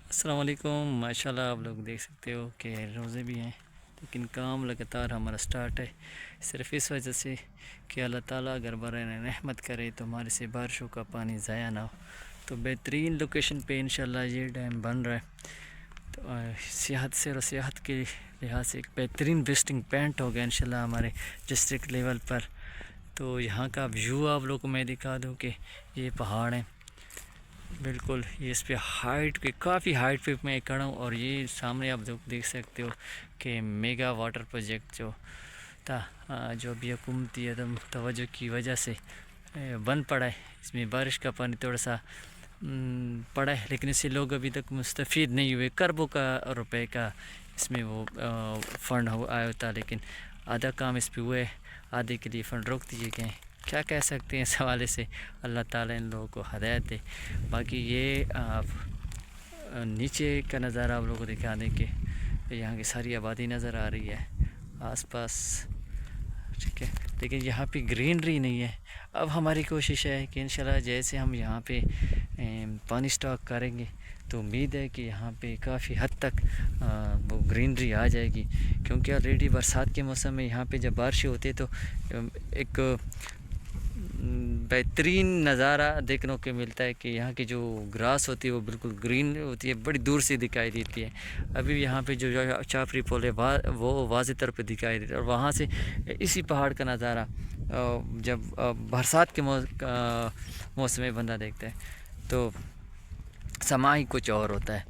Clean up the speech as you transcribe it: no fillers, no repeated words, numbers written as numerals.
अस्सलाम वालेकुम। माशाल्लाह आप लोग देख सकते हो कि रोज़े भी हैं, लेकिन काम लगातार हमारा स्टार्ट है। सिर्फ इस वजह से कि अल्लाह ताला अगर बरए रहमत करे तो हमारे से बारिशों का पानी ज़ाया ना हो। तो बेहतरीन लोकेशन पे इंशाल्लाह ये डैम बन रहा है। तो सियाहत से और सियाहत के लिहाज से एक बेहतरीन विजिटिंग पॉइंट होगा इंशाल्लाह हमारे डिस्ट्रिक्ट लेवल पर। तो यहाँ का व्यू आप लोगों को मैं दिखा दूँ कि ये पहाड़ हैं, बिल्कुल ये इस पे हाइट पे काफ़ी हाइट पे मैं खड़ा हूँ। और ये सामने आप देख सकते हो कि मेगा वाटर प्रोजेक्ट जो था, जो अभी हुकूमती अदम तवज्जो की वजह से बंद पड़ा है। इसमें बारिश का पानी थोड़ा सा पड़ा है, लेकिन इससे लोग अभी तक मुस्तफ़ीद नहीं हुए। खरबों का रुपए का इसमें वो फ़ंड आया होता, लेकिन आधा काम इस पे हुआ है, आधे के लिए फ़ंड रोक दिए गए। क्या कह सकते हैं इस हवाले से, अल्लाह ताला इन लोगों को हदायत दे। बाकी ये आप नीचे का नज़ारा आप लोगों को दिखा दें कि यहाँ की सारी आबादी नज़र आ रही है आसपास, ठीक है, लेकिन यहाँ पे ग्रीनरी नहीं है। अब हमारी कोशिश है कि इंशाल्लाह जैसे हम यहाँ पे पानी स्टॉक करेंगे तो उम्मीद है कि यहाँ पे काफ़ी हद तक वो ग्रीनरी आ जाएगी, क्योंकि ऑलरेडी बरसात के मौसम में यहाँ पे जब बारिश होती है तो एक बेहतरीन नज़ारा देखने को मिलता है कि यहाँ की जो ग्रास होती है वो बिल्कुल ग्रीन होती है, बड़ी दूर से दिखाई देती है। अभी भी यहाँ पे जो चापरी पोल है वो वाज़ेह तौर पे दिखाई देती है। और वहाँ से इसी पहाड़ का नज़ारा जब बरसात के मौसम में बंदा देखता है तो समा ही कुछ और होता है।